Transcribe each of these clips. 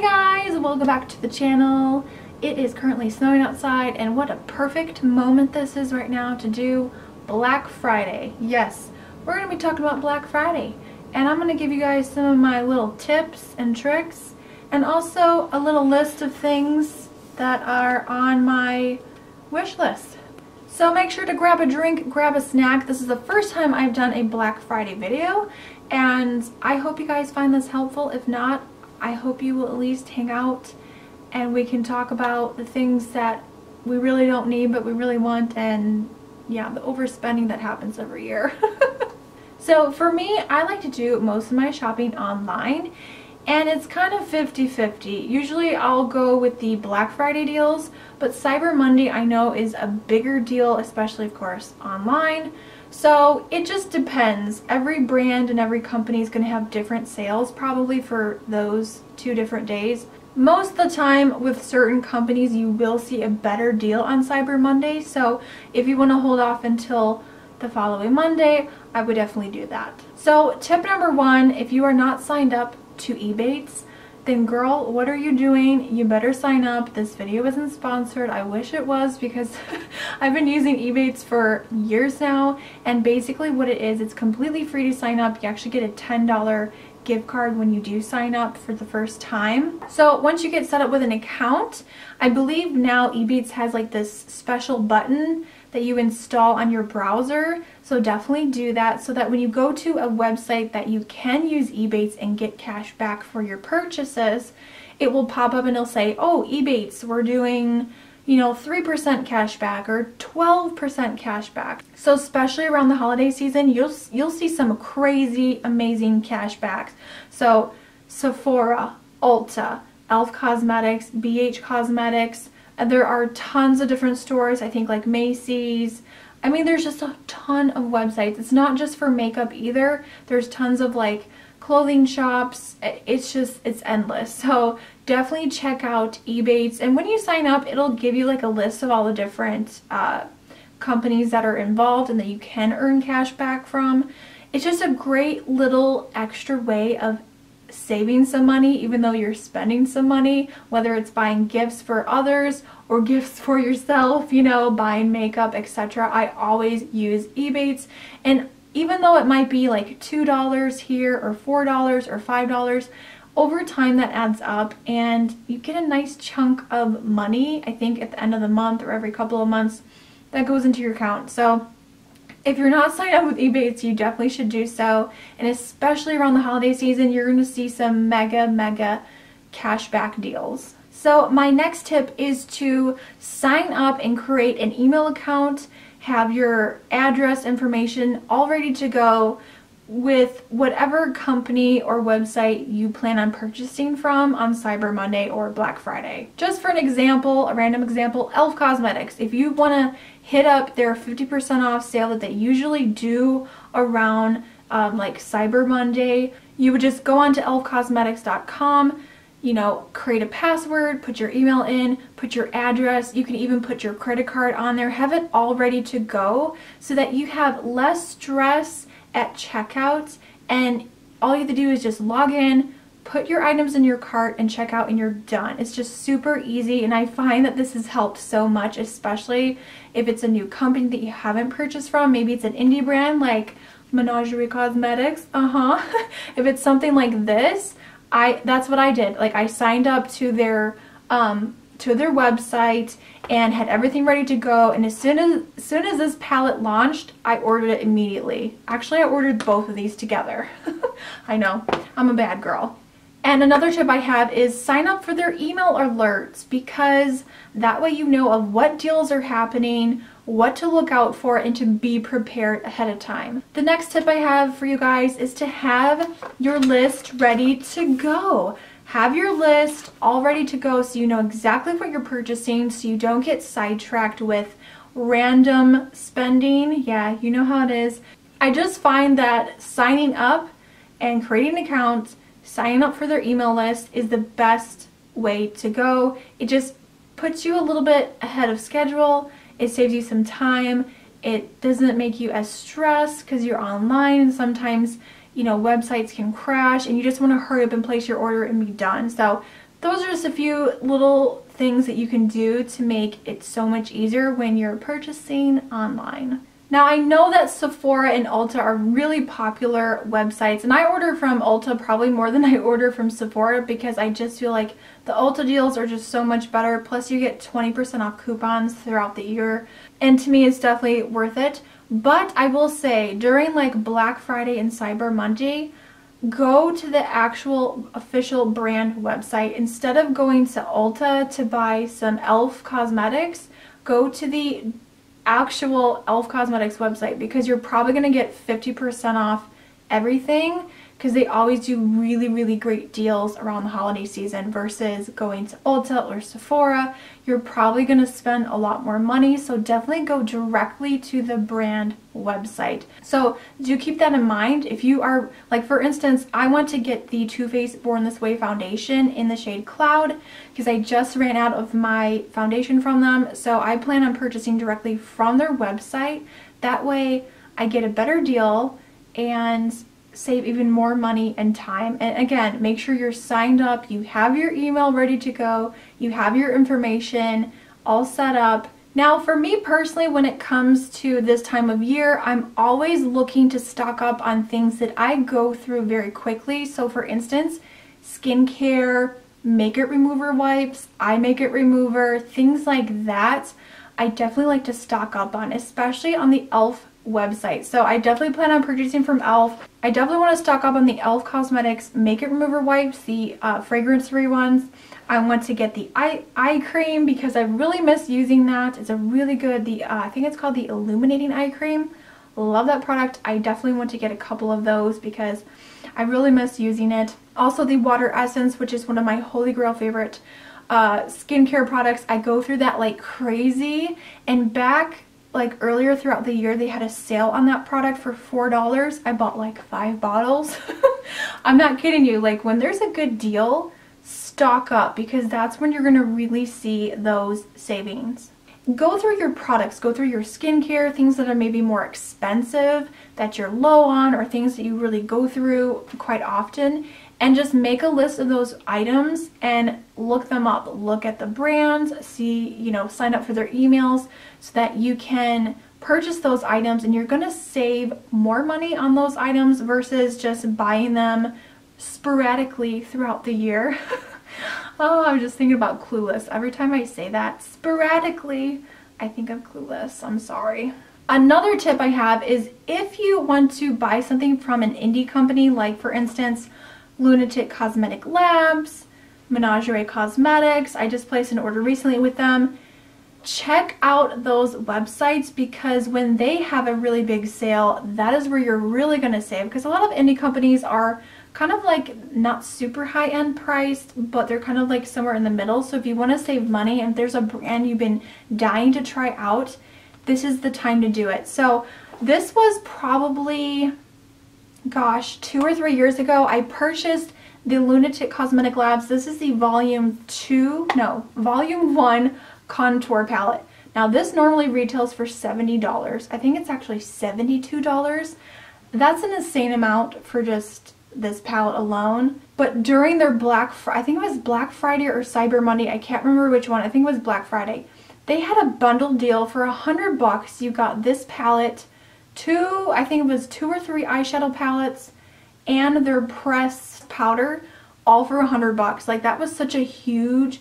guys, welcome back to the channel. It is currently snowing outside, and what a perfect moment this is right now to do Black Friday. Yes, we're going to be talking about Black Friday, and I'm going to give you guys some of my little tips and tricks, and also a little list of things that are on my wish list. So make sure to grab a drink, grab a snack. This is the first time I've done a Black Friday video, and I hope you guys find this helpful. If not, I hope you will at least hang out and we can talk about the things that we really don't need but we really want, and yeah, the overspending that happens every year. So for me, I like to do most of my shopping online, and it's kind of 50-50. Usually I'll go with the Black Friday deals, but Cyber Monday I know is a bigger deal, especially of course online. So it just depends. Every brand and every company is going to have different sales probably for those 2 different days. Most of the time with certain companies you will see a better deal on Cyber Monday, so if you want to hold off until the following Monday, I would definitely do that. So tip number 1, if you are not signed up to ebates, then girl, what are you doing? You better sign up. This video isn't sponsored. I wish it was, because I've been using ebates for years now, and basically what it is, it's completely free to sign up. You actually get a $10 gift card when you do sign up for the first time. So once you get set up with an account, I believe now ebates has like this special button that you install on your browser, so definitely do that so that when you go to a website that you can use ebates and get cash back for your purchases, it will pop up and it'll say, oh, ebates, we're doing, you know, 3% cash back or 12% cash back. So especially around the holiday season, you'll see some crazy amazing cash backs. So Sephora, Ulta, Elf Cosmetics, BH Cosmetics, there are tons of different stores, I think like Macy's. I mean, there's just a ton of websites. It's not just for makeup either. There's tons of like clothing shops. It's endless. So definitely check out ebates. And when you sign up, it'll give you like a list of all the different companies that are involved and that you can earn cash back from. It's just a great little extra way of saving some money even though you're spending some money, whether it's buying gifts for others or gifts for yourself, you know, buying makeup, etc. I always use ebates, and even though it might be like $2 here or $4 or $5, over time that adds up and you get a nice chunk of money, I think at the end of the month or every couple of months, that goes into your account. So if you're not signed up with ebates, you definitely should do so, and especially around the holiday season, you're going to see some mega cashback deals. So my next tip is to sign up and create an email account, have your address information all ready to go with whatever company or website you plan on purchasing from on Cyber Monday or Black Friday. Just for an example, a random example, Elf Cosmetics. If you want to hit up their 50% off sale that they usually do around like Cyber Monday, you would just go on to elfcosmetics.com, you know, create a password, put your email in, put your address, you can even put your credit card on there, have it all ready to go so that you have less stress at checkout, and all you have to do is just log in, put your items in your cart and check out, and you're done. It's just super easy, and I find that this has helped so much, especially if it's a new company that you haven't purchased from. Maybe it's an indie brand like Menagerie Cosmetics. If it's something like this, that's what I did. Like, I signed up to their website and had everything ready to go, and as soon as this palette launched, I ordered it immediately. Actually, I ordered both of these together. I know, I'm a bad girl. And another tip I have is sign up for their email alerts, because that way you know of what deals are happening, what to look out for, and to be prepared ahead of time. The next tip I have for you guys is to have your list ready to go. Have your list all ready to go so you know exactly what you're purchasing, so you don't get sidetracked with random spending. Yeah, you know how it is. I just find that signing up and creating accounts, signing up for their email list is the best way to go. It just puts you a little bit ahead of schedule. It saves you some time. It doesn't make you as stressed because you're online, and sometimes, you know, websites can crash and you just want to hurry up and place your order and be done. So those are just a few little things that you can do to make it so much easier when you're purchasing online. Now I know that Sephora and Ulta are really popular websites, and I order from Ulta probably more than I order from Sephora because I just feel like the Ulta deals are just so much better, plus you get 20% off coupons throughout the year, and to me it's definitely worth it. But I will say, during like Black Friday and Cyber Monday, go to the actual official brand website. Instead of going to Ulta to buy some e.l.f. cosmetics, go to the actual e.l.f. Cosmetics website, because you're probably going to get 50% off everything, because they always do really great deals around the holiday season versus going to Ulta or Sephora. You're probably going to spend a lot more money, so definitely go directly to the brand website. So do keep that in mind. If you are, like for instance, I want to get the Too Faced Born This Way foundation in the shade Cloud because I just ran out of my foundation from them, so I plan on purchasing directly from their website. That way I get a better deal and save even more money and time. And again, make sure you're signed up, you have your email ready to go, you have your information all set up. Now for me personally, when it comes to this time of year, I'm always looking to stock up on things that I go through very quickly. So for instance, skincare, makeup remover wipes, eye makeup remover, things like that, I definitely like to stock up on, especially on the e.l.f. website. So I definitely plan on purchasing from e.l.f. I definitely want to stock up on the e.l.f. Cosmetics makeup remover wipes, the fragrance-free ones. I want to get the eye cream because I really miss using that. It's a really good, I think it's called the Illuminating Eye Cream. Love that product. I definitely want to get a couple of those because I really miss using it. Also the Water Essence, which is one of my holy grail favorite skincare products. I go through that like crazy, and back like earlier throughout the year they had a sale on that product for $4. I bought like 5 bottles. I'm not kidding you. Like when there's a good deal, stock up, because that's when you're going to really see those savings. Go through your products, go through your skincare, things that are maybe more expensive that you're low on, or things that you really go through quite often, and just make a list of those items and look them up. Look at the brands, see, you know, sign up for their emails so that you can purchase those items, and you're going to save more money on those items versus just buying them sporadically throughout the year. Oh, I'm just thinking about Clueless. Every time I say that, sporadically, I think of Clueless. I'm sorry. Another tip I have is if you want to buy something from an indie company, like for instance, Lunatic Cosmetic Labs, Menagerie Cosmetics, I just placed an order recently with them. Check out those websites, because when they have a really big sale, that is where you're really going to save, because a lot of indie companies are kind of like not super high-end priced, but they're kind of like somewhere in the middle. So if you want to save money and if there's a brand you've been dying to try out, this is the time to do it. So this was probably, gosh, 2 or 3 years ago. I purchased the Lunatic Cosmetic Labs. This is the volume 1 contour palette. Now this normally retails for $70. I think it's actually $72. That's an insane amount for just this palette alone. But during their I think it was Black Friday or Cyber Monday, I can't remember which one, I think it was Black Friday, they had a bundle deal for $100. You got this palette, I think it was 2 or 3 eyeshadow palettes, and their pressed powder, all for $100. Like that was such a huge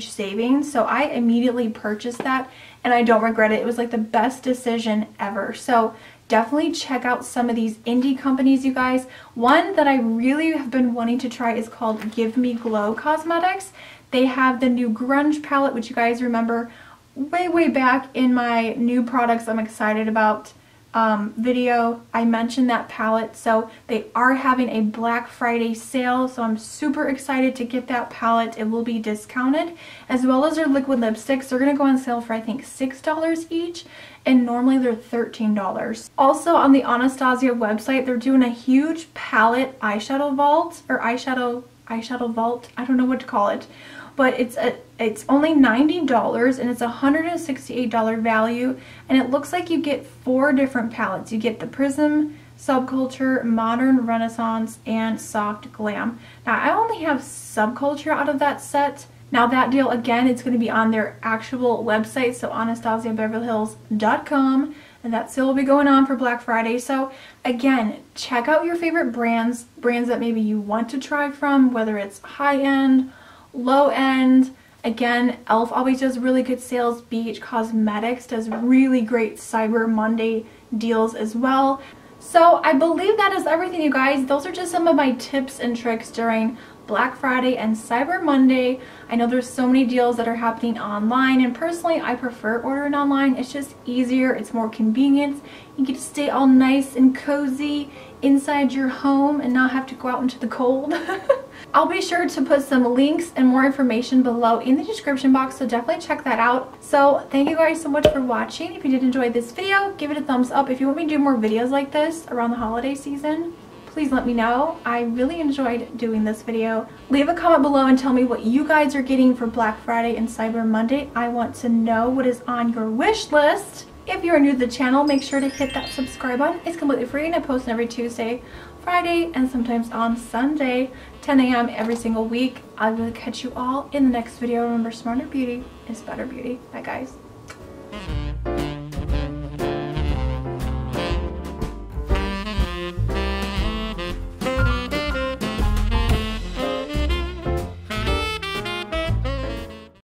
savings. So I immediately purchased that and I don't regret it. It was like the best decision ever. So definitely check out some of these indie companies, you guys. One that I really have been wanting to try is called Give Me Glow Cosmetics. They have the new grunge palette, which you guys remember way back in my new products I'm excited about video. I mentioned that palette. So they are having a Black Friday sale, so I'm super excited to get that palette. It will be discounted, as well as their liquid lipsticks. They're going to go on sale for I think $6 each, and normally they're $13. Also on the Anastasia website, they're doing a huge palette eyeshadow vault, or eyeshadow vault, I don't know what to call it, but it's only $90 and it's a $168 value, and it looks like you get 4 different palettes. You get the Prism subculture, modern renaissance, and soft glam. Now I only have subculture out of that set. Now that deal, again, it's going to be on their actual website, so AnastasiaBeverlyHills.com, and that sale will be going on for Black Friday. So again, check out your favorite brands that maybe you want to try from, whether it's high-end, low-end. Again, e.l.f. always does really good sales. BH Cosmetics does really great Cyber Monday deals as well. So I believe that is everything, you guys. Those are just some of my tips and tricks during Black Friday and Cyber Monday. I know there's so many deals that are happening online, and personally I prefer ordering online. It's just easier, it's more convenient. You get to stay all nice and cozy inside your home and not have to go out into the cold. I'll be sure to put some links and more information below in the description box, so definitely check that out. So thank you guys so much for watching. If you did enjoy this video, give it a thumbs up. If you want me to do more videos like this around the holiday season, please let me know. I really enjoyed doing this video. Leave a comment below and tell me what you guys are getting for Black Friday and Cyber Monday. I want to know what is on your wish list. If you are new to the channel, make sure to hit that subscribe button. It's completely free and I post every Tuesday, Friday, and sometimes on Sunday, 10 a.m. every single week. I will catch you all in the next video. Remember, smarter beauty is better beauty. Bye guys.